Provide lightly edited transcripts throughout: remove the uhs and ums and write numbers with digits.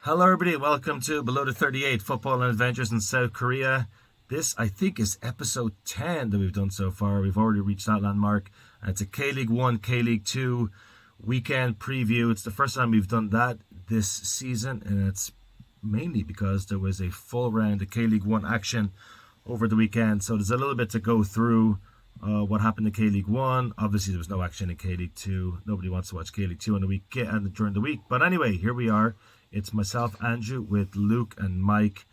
Hello everybody and welcome to Below the 38 Football and Adventures in South Korea. This, I think, is episode 10 that we've done so far. We've already reached that landmark. It's a K-League 1, K-League 2 weekend preview. It's the first time we've done that this season, and it's mainly because there was a full round of K-League 1 action over the weekend. So there's a little bit to go through what happened in K-League 1. Obviously, there was no action in K-League 2. Nobody wants to watch K-League 2 during the week. But anyway, here we are. It's myself, Andrew, with Luke and Mike,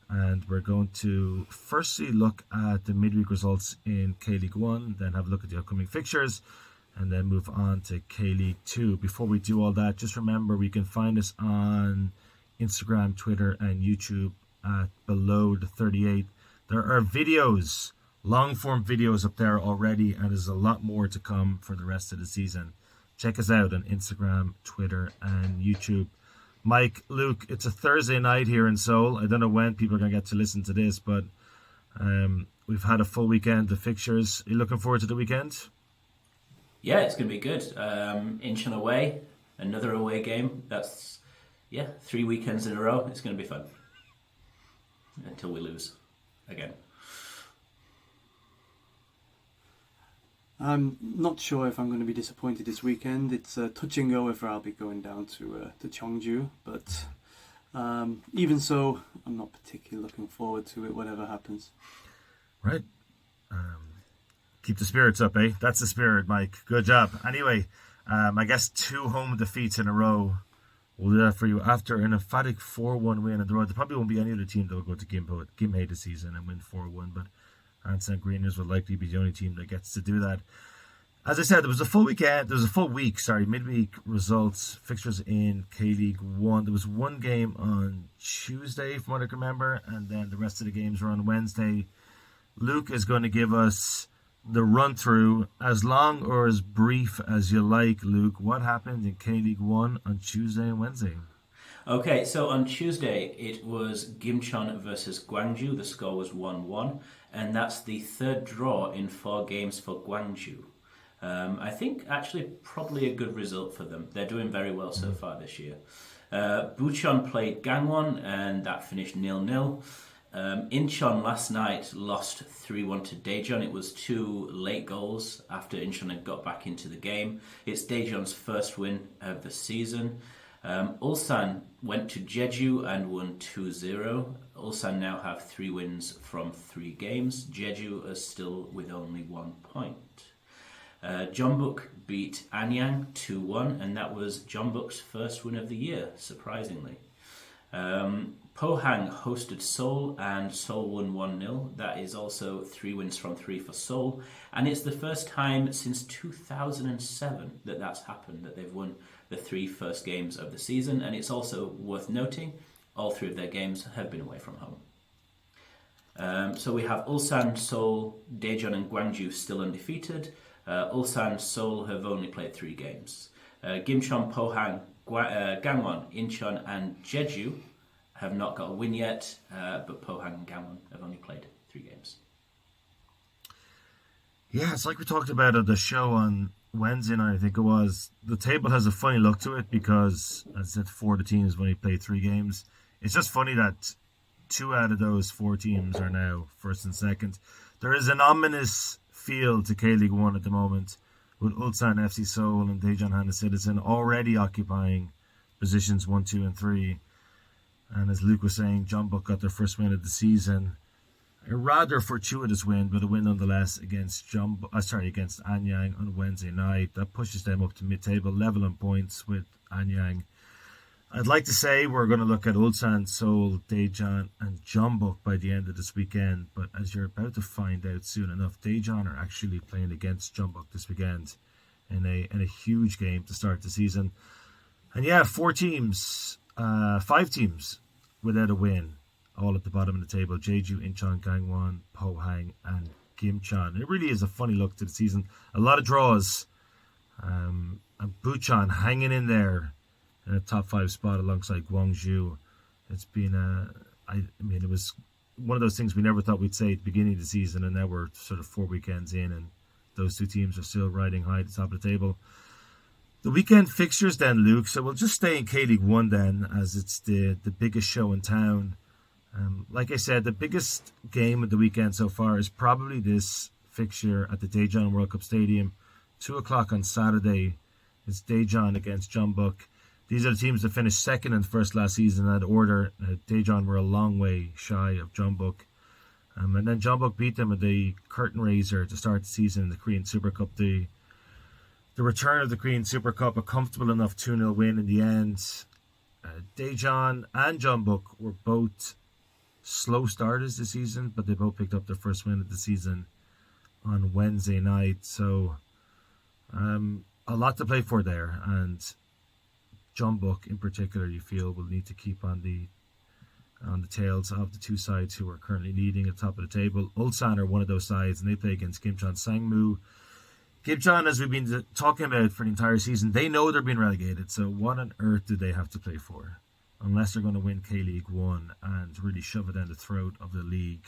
and we're going to firstly look at the midweek results in K-League 1, then have a look at the upcoming fixtures, and then move on to K-League 2. Before we do all that, just remember we can find us on Instagram, Twitter, and YouTube at Below the 38. There are videos, long-form videos up there already, and there's a lot more to come for the rest of the season. Check us out on Instagram, Twitter, and YouTube. Mike, Luke, it's a Thursday night here in Seoul. I don't know when people are going to get to listen to this, but we've had a full weekend of fixtures. Are you looking forward to the weekend? Yeah, it's going to be good. Incheon away, another away game. That's, 3 weekends in a row. It's going to be fun. Until we lose again. I'm not sure if I'm going to be disappointed this weekend. It's touch and go whether I'll be going down to Cheongju, but even so, I'm not particularly looking forward to it, whatever happens. Right. Keep the spirits up, eh? That's the spirit, Mike. Good job. Anyway, I guess 2 home defeats in a row will do that for you after an emphatic 4-1 win on the road. There probably won't be any other team that will go to Gimhae this season and win 4-1, but Ansan Greeners will likely be the only team that gets to do that. As I said, there was a full week, midweek results, fixtures in K-League 1. There was one game on Tuesday, from what I can remember, and then the rest of the games were on Wednesday. Luke is going to give us the run-through, as long or as brief as you like, Luke. What happened in K-League 1 on Tuesday and Wednesday? Okay, so on Tuesday it was Gimcheon versus Gwangju. The score was 1-1, and that's the third draw in 4 games for Gwangju. I think actually probably a good result for them. They're doing very well so far this year. Bucheon played Gangwon, and that finished 0-0. Incheon last night lost 3-1 to Daejeon. It was 2 late goals after Incheon had got back into the game. It's Daejeon's first win of the season. Ulsan went to Jeju and won 2-0. Ulsan now have 3 wins from 3 games. Jeju is still with only 1 point. Jeonbuk beat Anyang 2-1, and that was Jeonbuk's first win of the year, surprisingly. Pohang hosted Seoul, and Seoul won 1-0. That is also 3 wins from 3 for Seoul, and it's the first time since 2007 that that's happened, that they've won the 3 first games of the season. And it's also worth noting all 3 of their games have been away from home. So we have Ulsan, Seoul, Daejeon and Gwangju still undefeated. Ulsan, Seoul have only played 3 games. Gimcheon, Pohang, Gangwon, Incheon and Jeju have not got a win yet, but Pohang and Gangwon have only played 3 games. Yeah, it's like we talked about at the show on Wednesday night, I think it was. The table has a funny look to it because, as I said, 4 of the teams have only played 3 games. It's just funny that 2 out of those 4 teams are now first and second. There is an ominous feel to K-League 1 at the moment, with Ulsan, FC Seoul and Daejeon Hana Citizen already occupying positions 1, 2 and 3. And as Luke was saying, Jeonbuk got their first win of the season. A rather fortuitous win, but a win nonetheless against Anyang on Wednesday night. That pushes them up to mid-table, level in points with Anyang. I'd like to say we're going to look at Ulsan, Seoul, Daejeon and Jeonbuk by the end of this weekend, but as you're about to find out soon enough, Daejeon are actually playing against Jeonbuk this weekend in a huge game to start the season. And yeah, 5 teams without a win, all at the bottom of the table. Jeju, Incheon, Gangwon, Pohang and Gimcheon. It really is a funny look to the season. A lot of draws. And Bucheon hanging in there in a top 5 spot alongside Gwangju. It's been it was one of those things we never thought we'd say at the beginning of the season, and now we're sort of 4 weekends in, and those 2 teams are still riding high at the top of the table. The weekend fixtures then, Luke. So we'll just stay in K-League 1 then, as it's the biggest show in town. Like I said, the biggest game of the weekend so far is probably this fixture at the Daejeon World Cup Stadium. 2 o'clock on Saturday. It's Daejeon against Jeonbuk. These are the teams that finished second and first last season in that order. Daejeon were a long way shy of Jeonbuk. And then Jeonbuk beat them at the curtain raiser to start the season in the Korean Super Cup. The return of the Korean Super Cup, a comfortable enough 2-0 win in the end. Daejeon and Jeonbuk were both slow starters this season, but they both picked up their first win of the season on Wednesday night. So a lot to play for there, and Jeonbuk in particular, you feel, will need to keep on the tails of the two sides who are currently leading at the top of the table. Ulsan are one of those sides, and they play against Gimcheon Sangmu. Gimcheon, as we've been talking about for the entire season, they know they're being relegated, so what on earth do they have to play for? Unless they're going to win K-League 1 and really shove it down the throat of the league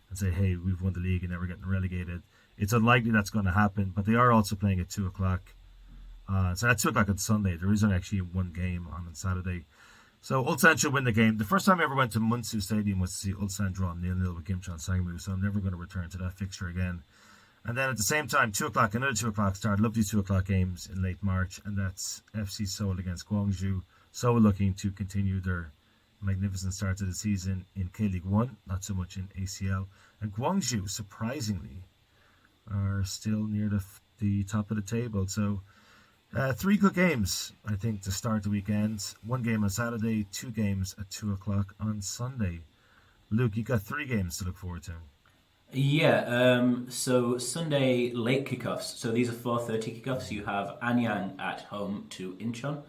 and say, hey, we've won the league and now we're getting relegated. It's unlikely that's going to happen, but they are also playing at 2 o'clock. So at 2 o'clock on Sunday. There is only actually one game on Saturday. So Ulsan should win the game. The first time I ever went to Munsu Stadium was to see Ulsan draw 0-0 with Gimcheon Sangmu, so I'm never going to return to that fixture again. And then at the same time, 2 o'clock, another 2 o'clock start. Love these 2 o'clock games in late March, and that's FC Seoul against Gwangju. Seoul looking to continue their magnificent start to the season in K-League 1, not so much in ACL. And Gwangju, surprisingly, are still near the top of the table. So 3 good games, I think, to start the weekend. 1 game on Saturday, 2 games at 2 o'clock on Sunday. Luke, you got 3 games to look forward to. Yeah, so Sunday late kickoffs. So these are 4:30 kickoffs. You have Anyang at home to Incheon,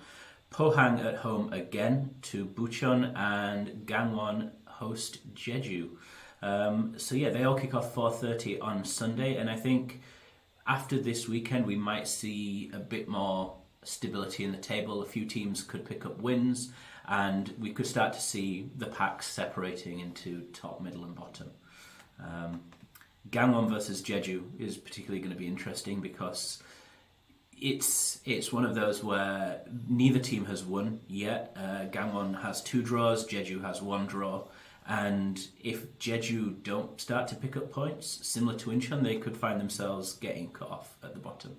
Pohang at home again to Bucheon, and Gangwon host Jeju. So yeah, they all kick off 4:30 on Sunday, and I think after this weekend we might see a bit more stability in the table. A few teams could pick up wins, and we could start to see the packs separating into top, middle, and bottom. Gangwon versus Jeju is particularly going to be interesting because it's one of those where neither team has won yet. Gangwon has 2 draws, Jeju has 1 draw, and if Jeju don't start to pick up points, similar to Incheon, they could find themselves getting cut off at the bottom.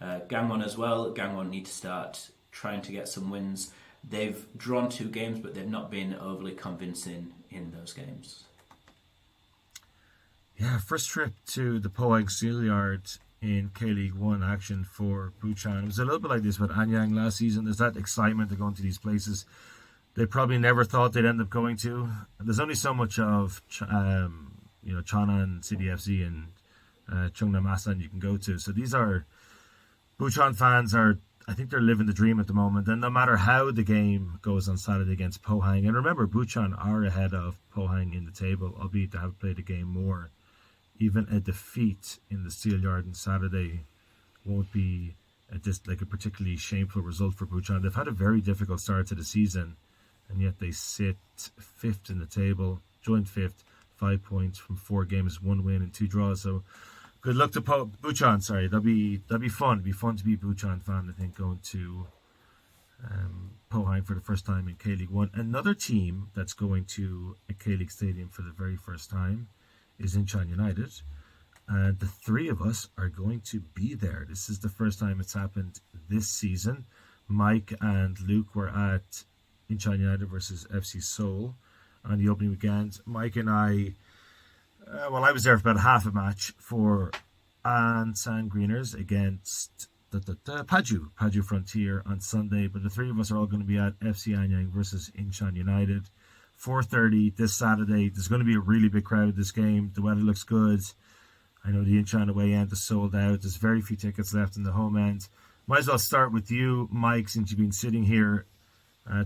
Gangwon as well, Gangwon need to start trying to get some wins. They've drawn 2 games, but they've not been overly convincing in those games. Yeah, first trip to the Pohang Steel Yard in K-League 1 action for Bucheon. It was a little bit like this with Anyang last season. There's that excitement of going to these places they probably never thought they'd end up going to. There's only so much of Chana and City FC and Cheongnam Asan you can go to. So these are Bucheon fans I think they're living the dream at the moment. And no matter how the game goes on Saturday against Pohang, and remember Bucheon are ahead of Pohang in the table, albeit they have played the game more. Even a defeat in the Steel Yard on Saturday won't be just like a particularly shameful result for Bucheon. They've had a very difficult start to the season, and yet they sit 5th in the table, joint 5th, 5 points from 4 games, 1 win and 2 draws. So good luck to Bucheon. Sorry, that'll be fun. It'll be fun to be a Bucheon fan, I think, going to Pohang for the first time in K-League 1. Another team that's going to a K-League stadium for the very first time is Incheon United, and the 3 of us are going to be there. This is the first time it's happened this season. Mike and Luke were at Incheon United versus FC Seoul on the opening weekend. Mike and I, I was there for about half a match for Ansan Greeners against Paju Frontier on Sunday, but the 3 of us are all going to be at FC Anyang versus Incheon United. 4:30 this Saturday. There's going to be a really big crowd at this game. The weather looks good. I know the Incheon away end is sold out. There's very few tickets left in the home end. Might as well start with you, Mike, since you've been sitting here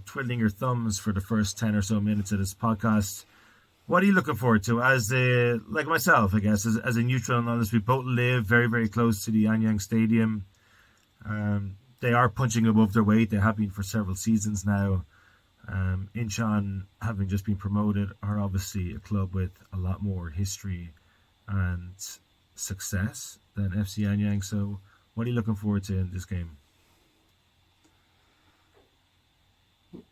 twiddling your thumbs for the first 10 or so minutes of this podcast. What are you looking forward to as like myself, I guess, as a neutral and honest? We both live very, very close to the Anyang Stadium. They are punching above their weight. They have been for several seasons now. Incheon, having just been promoted, are obviously a club with a lot more history and success than FC Anyang. So what are you looking forward to in this game?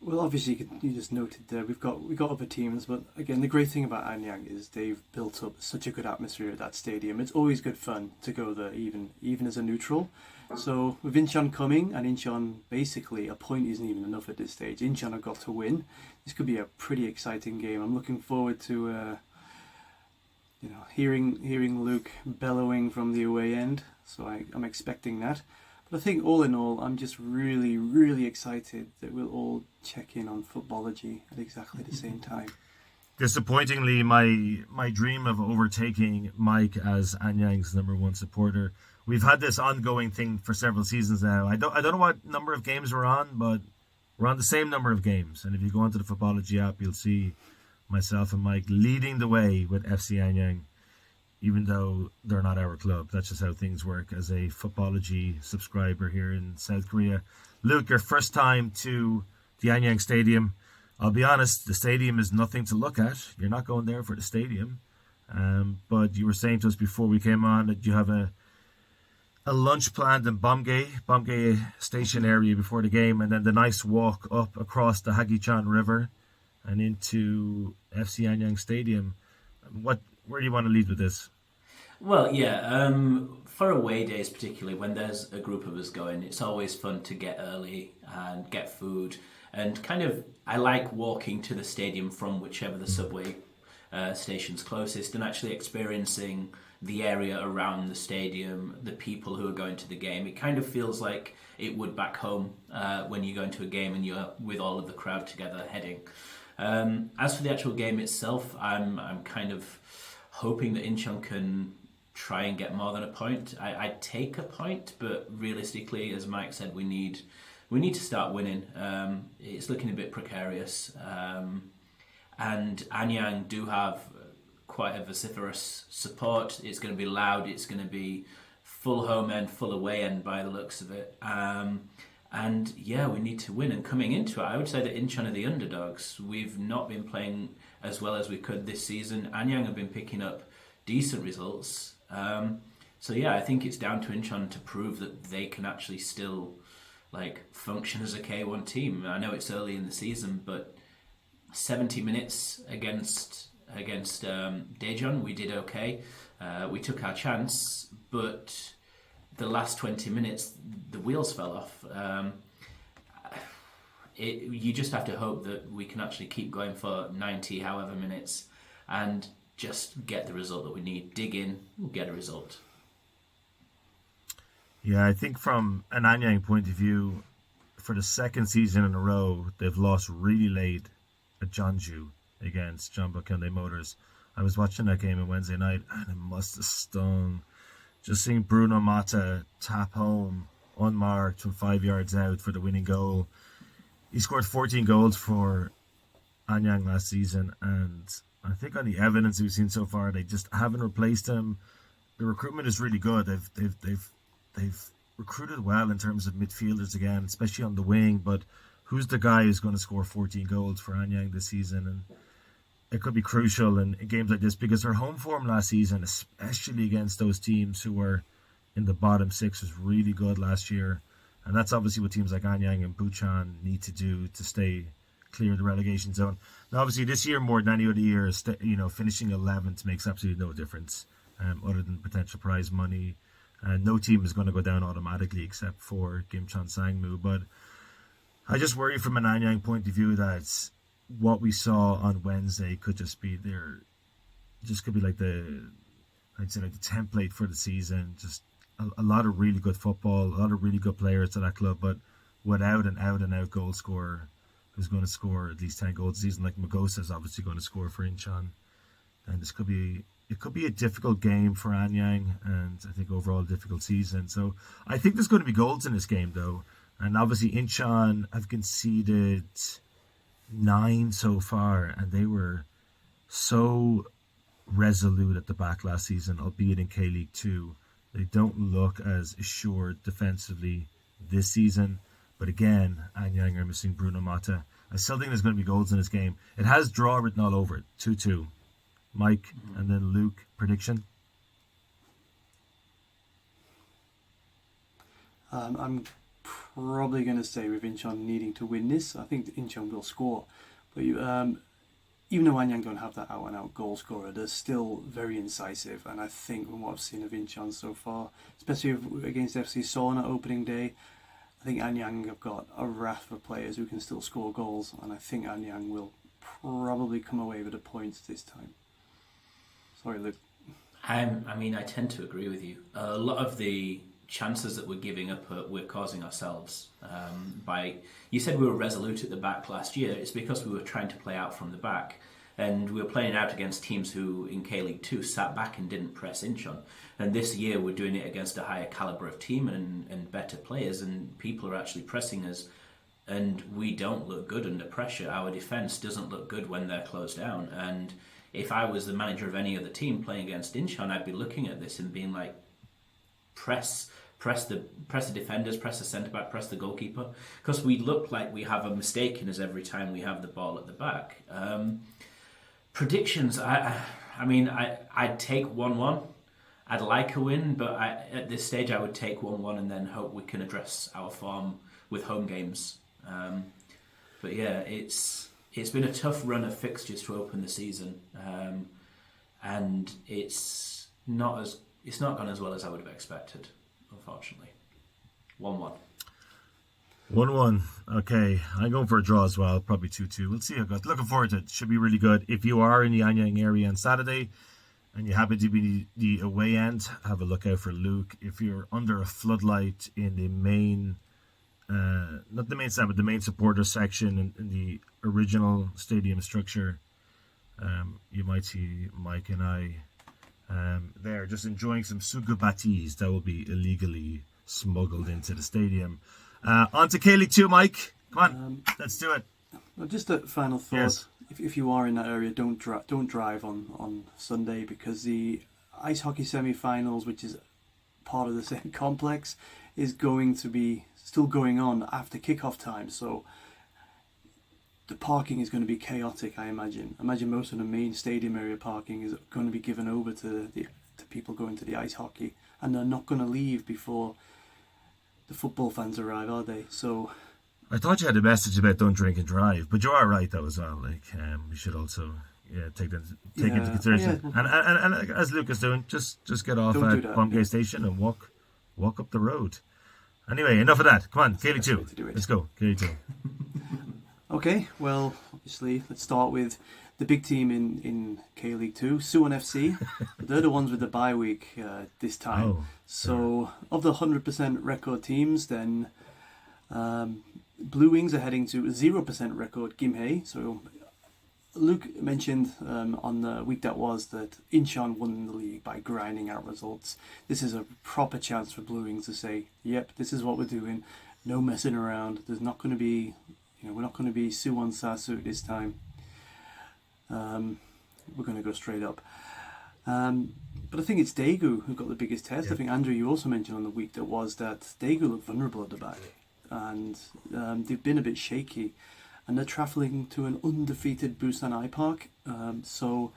Well, obviously, you just noted there we've got other teams, but again, the great thing about Anyang is they've built up such a good atmosphere at that stadium. It's always good fun to go there, even as a neutral. So with Incheon coming, and Incheon basically a point isn't even enough at this stage. Incheon have got to win. This could be a pretty exciting game. I'm looking forward to hearing Luke bellowing from the away end. So I'm expecting that. But I think all in all, I'm just really, really excited that we'll all check in on Footballogy at exactly the same time. Disappointingly, my dream of overtaking Mike as Anyang's #1 supporter, we've had this ongoing thing for several seasons now. I don't know what number of games we're on, but we're on the same number of games. And if you go onto the Footballogy app, you'll see myself and Mike leading the way with FC Anyang, even though they're not our club. That's just how things work as a Footballogy subscriber here in South Korea. Luke, your first time to the Anyang Stadium. I'll be honest, the stadium is nothing to look at. You're not going there for the stadium. But you were saying to us before we came on that you have a lunch planned in Bomgay station area before the game, and then the nice walk up across the Hagichan River and into FC Anyang Stadium. Where do you want to lead with this? Well, yeah, for away days particularly, when there's a group of us going, it's always fun to get early and get food. And kind of, I like walking to the stadium from whichever the subway station's closest and actually experiencing the area around the stadium, the people who are going to the game. It kind of feels like it would back home when you go into a game and you're with all of the crowd together heading. As for the actual game itself, I'm kind of hoping that Incheon can try and get more than a point. I'd take a point, but realistically, as Mike said, we need to start winning. It's looking a bit precarious, and Anyang do have quite a vociferous support. It's going to be loud. It's going to be full home end, full away end by the looks of it. And yeah, we need to win. And coming into it, I would say that Incheon are the underdogs. We've not been playing as well as we could this season. Anyang have been picking up decent results. So yeah, I think it's down to Incheon to prove that they can actually still function as a K1 team. I know it's early in the season, but 70 minutes against Daejeon, we did okay. We took our chance, but the last 20 minutes, the wheels fell off. You just have to hope that we can actually keep going for 90 however minutes and just get the result that we need. Dig in, get a result. Yeah, I think from an Anyang point of view, for the second season in a row, they've lost really late at Jeonju against Jeonbuk Hyundai Motors. I was watching that game on Wednesday night and it must have stung. Just seeing Bruno Mata tap home unmarked from 5 yards out for the winning goal. He scored 14 goals for Anyang last season, and I think on the evidence we've seen so far, they just haven't replaced him. The recruitment is really good. They've recruited well in terms of midfielders again, especially on the wing. But who's the guy who's going to score 14 goals for Anyang this season? And it could be crucial in games like this because their home form last season, especially against those teams who were in the bottom six, was really good last year. And that's obviously what teams like Anyang and Bucheon need to do to stay clear of the relegation zone. Now, obviously, this year more than any other year, finishing 11th makes absolutely no difference other than potential prize money. And no team is going to go down automatically except for Gimcheon Sangmu. But I just worry from an Anyang point of view that what we saw on Wednesday could just be could be like the template for the season. Just a lot of really good football, a lot of really good players to that club, but without an out-and-out goal scorer who's going to score at least 10 goals a season, like Magosa is obviously going to score for Incheon. And it could be a difficult game for Anyang, and I think overall a difficult season. So I think there's going to be goals in this game, though. And obviously Incheon have conceded 9 so far, and they were so resolute at the back last season, albeit in K-League 2. They don't look as assured defensively this season. But again, Anyang are missing Bruno Mata. I still think there's going to be goals in this game. It has draw written all over it, 2-2. Mike, and then Luke, prediction? probably going to stay with Incheon needing to win this. I think Incheon will score. But even though Anyang don't have that out-and-out goal scorer, they're still very incisive. And I think from what I've seen of Incheon so far, especially against FC Seoul on opening day, I think Anyang have got a raft of players who can still score goals. And I think Anyang will probably come away with the points this time. Sorry, Luke. I tend to agree with you. A lot of the chances that we're giving up, we're causing ourselves. You said we were resolute at the back last year. It's because we were trying to play out from the back, and we were playing out against teams who in K-League 2 sat back and didn't press Incheon. And this year we're doing it against a higher calibre of team and better players, and people are actually pressing us, and we don't look good under pressure. Our defence doesn't look good when they're closed down, and if I was the manager of any other team playing against Incheon, I'd be looking at this and being like, press the defenders, press the centre back, press the goalkeeper, because we look like we have a mistake in us every time we have the ball at the back. Predictions, I'd take 1-1. I'd like a win, but at this stage I would take 1-1 and then hope we can address our form with home games. But yeah, it's been a tough run of fixtures to open the season, and it's not gone as well as I would have expected, unfortunately. 1-1. 1-1. Okay, I'm going for a draw as well, probably 2-2. We'll see how it goes. Looking forward to it. Should be really good. If you are in the Anyang area on Saturday and you happen to be the away end, have a look out for Luke. If you're under a floodlight in the main, not the main stand, but the main supporter section in the original stadium structure, you might see Mike and I there just enjoying some sugubatis that will be illegally smuggled into the stadium. On to K-League 2, Mike. Come on, let's do it. Well, just a final thought. Yes. If you are in that area, don't drive on Sunday, because the ice hockey semi-finals, which is part of the same complex, is going to be still going on after kickoff time. So the parking is going to be chaotic, I imagine. Most of the main stadium area parking is going to be given over to people going to the ice hockey, and they're not going to leave before the football fans arrive, are they? So I thought you had a message about don't drink and drive, but you are right though as well. Like we should also take into consideration. Yeah. And as Luke is doing, just get off Don't do at that, Bombgate Station and walk up the road. Anyway, enough of that. Come on, K-League 2. Let's go, K-League 2. Okay, well, obviously, let's start with the big team in K-League 2, Suwon FC. They're the ones with the bye week this time. Oh, so, of the 100% record teams, then Blue Wings are heading to 0% record Gimhae. So, Luke mentioned on the week that was that Incheon won the league by grinding out results. This is a proper chance for Blue Wings to say, yep, this is what we're doing. No messing around. There's not going to be... we're not going to be Suwon Sasu this time. We're going to go straight up. But I think it's Daegu who got the biggest test. Yeah. I think, Andrew, you also mentioned on the week that was that Daegu looked vulnerable at the back. And they've been a bit shaky. And they're travelling to an undefeated Busan I-Park. So,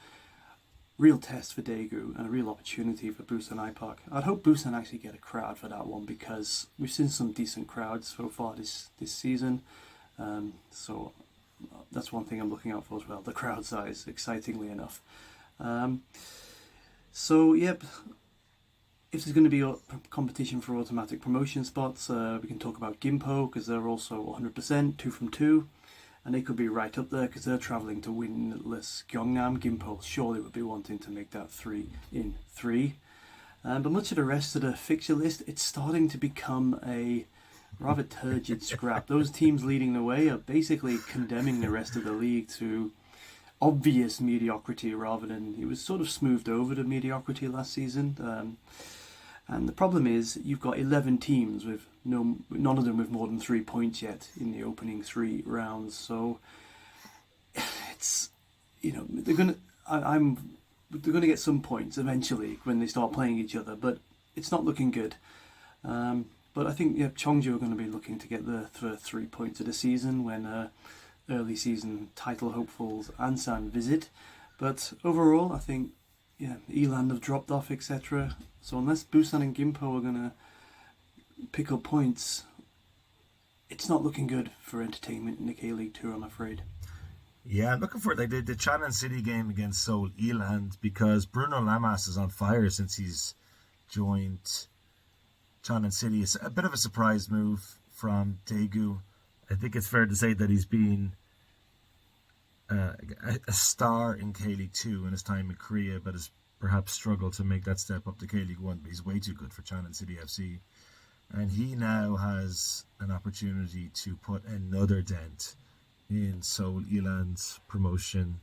real test for Daegu and a real opportunity for Busan I-Park. I'd hope Busan actually get a crowd for that one, because we've seen some decent crowds so far this season. So that's one thing I'm looking out for as well, the crowd size, excitingly enough. So, yep, if there's going to be a competition for automatic promotion spots, we can talk about Gimpo, because they're also 100%, 2 from 2, and they could be right up there because they're travelling to winless Gyeongnam. Gimpo surely would be wanting to make that 3 in 3. But much of the rest of the fixture list, it's starting to become a rather turgid scrap. Those teams leading the way are basically condemning the rest of the league to obvious mediocrity, rather than... It was sort of smoothed over to mediocrity last season. And the problem is you've got 11 teams with none of them with more than 3 points yet in the opening 3 rounds. So it's, they're gonna get some points eventually when they start playing each other, but it's not looking good. But I think Cheongju are going to be looking to get the first 3 points of the season when early season title hopefuls Ansan visit. But overall, I think Eland have dropped off, etc. So unless Busan and Gimpo are going to pick up points, it's not looking good for entertainment in the K-League Tour, I'm afraid. Yeah, I'm looking for the Changan City game against Seoul Eland, because Bruno Lamas is on fire since he's joined Changan City. It's a bit of a surprise move from Daegu. I think it's fair to say that he's been a star in K-League 2 in his time in Korea, but has perhaps struggled to make that step up to K-League 1. But he's way too good for Changan City FC. And he now has an opportunity to put another dent in Seoul Eland's promotion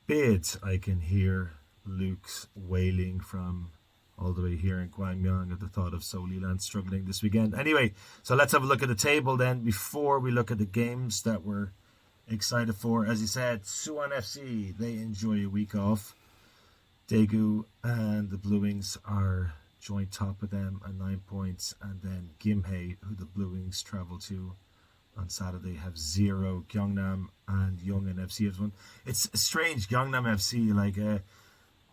bid. I can hear Luke's wailing from all the way here in Gwangyang at the thought of Seoul Eland struggling this weekend. Anyway, so let's have a look at the table then before we look at the games that we're excited for. As you said, Suwon FC, they enjoy a week off. Daegu and the Blue Wings are joint top with them at 9 points, and then Gimhae, who the Blue Wings travel to on Saturday, have 0. Gyeongnam and Yongin FC has 1. It's strange. Gyeongnam FC, like at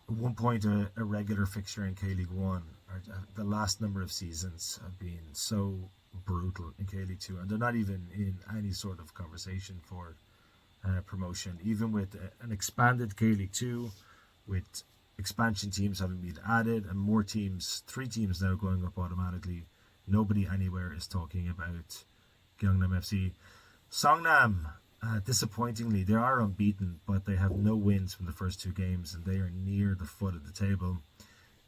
one point a regular fixture in K-League 1. The last number of seasons have been so brutal in K-League 2, and they're not even in any sort of conversation for promotion. Even with an expanded K-League 2, with expansion teams having been added and more teams, 3 teams now going up automatically, nobody anywhere is talking about Gyeongnam FC. Songnam, disappointingly, they are unbeaten, but they have no wins from the first 2 games, and they are near the foot of the table.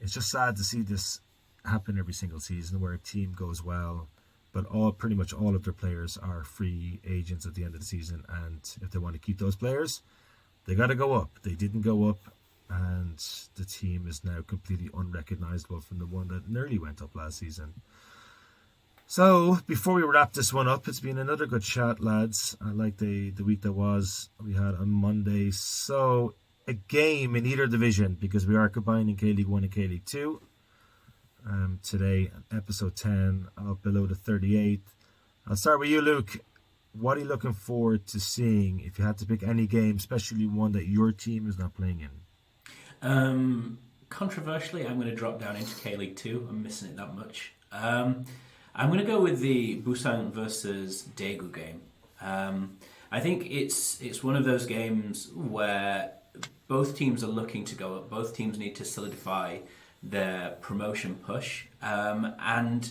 It's just sad to see this happen every single season, where a team goes well, but pretty much all of their players are free agents at the end of the season, and if they want to keep those players, they got to go up. They didn't go up, and the team is now completely unrecognizable from the one that nearly went up last season. So, before we wrap this one up, it's been another good chat, lads. I like the week that we had on Monday. So, a game in either division, because we are combining K-League 1 and K-League 2. Today, episode 10 of Below the 38. I'll start with you, Luke. What are you looking forward to seeing if you had to pick any game, especially one that your team is not playing in? Controversially, I'm going to drop down into K-League 2. I'm missing it that much. I'm going to go with the Busan versus Daegu game. I think it's one of those games where both teams are looking to go up. Both teams need to solidify their promotion push. And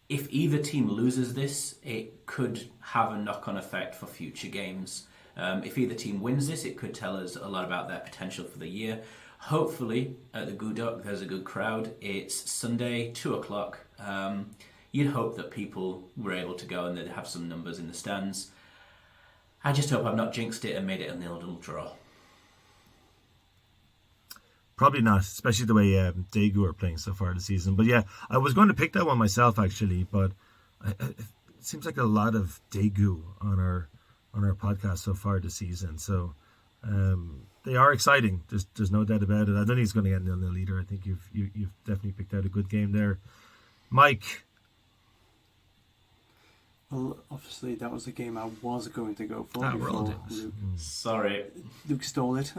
if either team loses this, it could have a knock-on effect for future games. If either team wins this, it could tell us a lot about their potential for the year. Hopefully, at the Gudok, there's a good crowd. It's Sunday, 2 o'clock. You'd hope that people were able to go and they'd have some numbers in the stands. I just hope I've not jinxed it and made it a 0-0 draw. Probably not, especially the way Daegu are playing so far this season. But yeah, I was going to pick that one myself actually, but it seems like a lot of Daegu on our podcast so far this season. So they are exciting. There's no doubt about it. I don't think it's going to get 0-0 either. I think you've definitely picked out a good game there, Mike. Well, obviously that was the game I was going to go for before Luke stole it.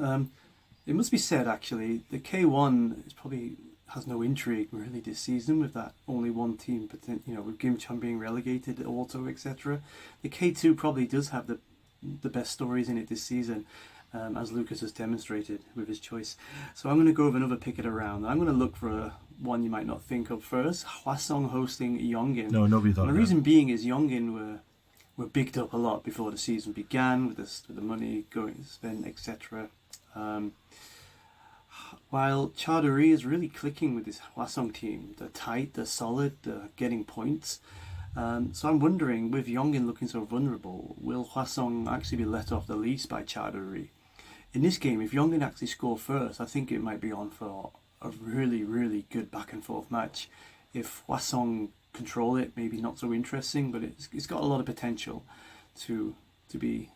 It must be said, actually, the K1 has no intrigue really this season, with that only one team, but then, with Gimcheon being relegated, also, etc. The K2 probably does have the best stories in it this season, as Lucas has demonstrated with his choice. So I'm going to go with another pick it around. I'm going to look for one you might not think of first. Hwasong hosting Yongin. No, nobody thought. And the reason being is Yongin were bigged up a lot before the season began, with the money going to spend, etc. While Chowdhury is really clicking with this Hwasong team. They're tight, they're solid, they're getting points. So I'm wondering, with Yongin looking so vulnerable, will Hwasong actually be let off the leash by Chowdhury? In this game, if Yongin actually score first, I think it might be on for a really, really good back and forth match. If Hwasong control it, maybe not so interesting, but it's got a lot of potential to be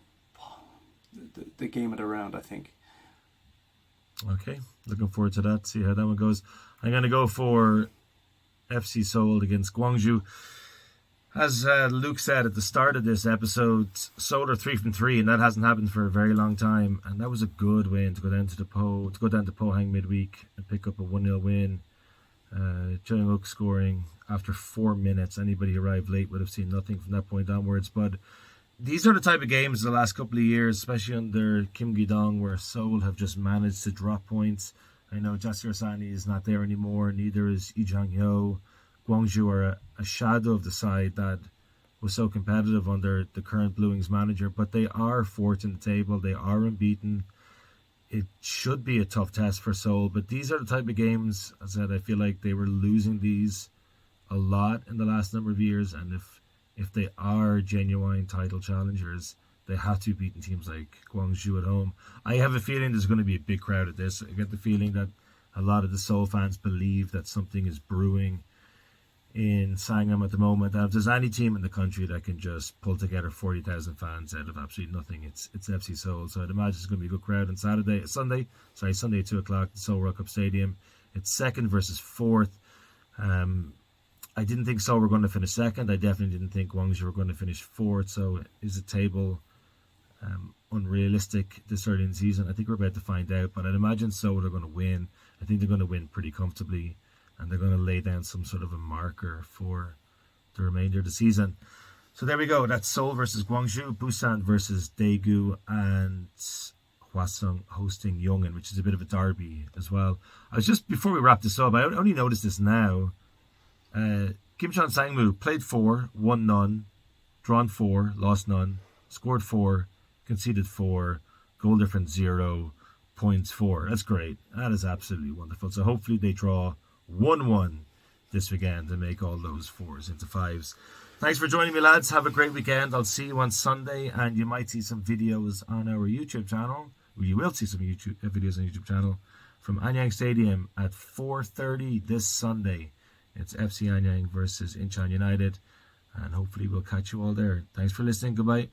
the game of the round, I think. Okay, looking forward to that. See how that one goes. I'm going to go for FC Seoul against Gwangju. As Luke said at the start of this episode, Seoul are 3 from 3, and that hasn't happened for a very long time. And that was a good win to go down to Pohang midweek and pick up a 1-0 win Jeonbuk scoring after 4 minutes. Anybody who arrived late would have seen nothing from that point onwards. But these are the type of games the last couple of years, especially under Kim Gi-dong, where Seoul have just managed to drop points. I know Jasir Sani is not there anymore, neither is Lee Jang-hyo. Gwangju are a shadow of the side that was so competitive under the current Blue Wings manager, but they are fourth in the table. They are unbeaten. It should be a tough test for Seoul, but these are the type of games, as I said, I feel like they were losing these a lot in the last number of years, and if they are genuine title challengers, they have to be beating teams like Gwangju at home. I have a feeling there's going to be a big crowd at this. I get the feeling that a lot of the Seoul fans believe that something is brewing in Sangam at the moment. And if there's any team in the country that can just pull together 40,000 fans out of absolutely nothing, it's FC Seoul. So I'd imagine it's going to be a good crowd on Sunday at 2 o'clock, the Seoul World Cup Stadium. It's second versus fourth. I didn't think Seoul were going to finish second. I definitely didn't think Gwangju were going to finish fourth. So is the table unrealistic this early in the season? I think we're about to find out, but I'd imagine Seoul are going to win. I think they're going to win pretty comfortably, and they're going to lay down some sort of a marker for the remainder of the season. So there we go. That's Seoul versus Gwangju, Busan versus Daegu, and Hwasong hosting Yongin, which is a bit of a derby as well. I was just, before we wrap this up, I only noticed this now. Kimcheon Sangmu played 4, won none, drawn 4, lost none, scored 4, conceded 4, goal difference 0, points 4. That's great. That is absolutely wonderful. So hopefully they draw 1-1 this weekend and make all those 4s into 5s. Thanks for joining me, lads. Have a great weekend. I'll see you on Sunday, and you might see some videos on our YouTube channel. You will see some videos on YouTube channel from Anyang Stadium at 4:30 this Sunday. It's FC Anyang versus Incheon United, and hopefully we'll catch you all there. Thanks for listening. Goodbye.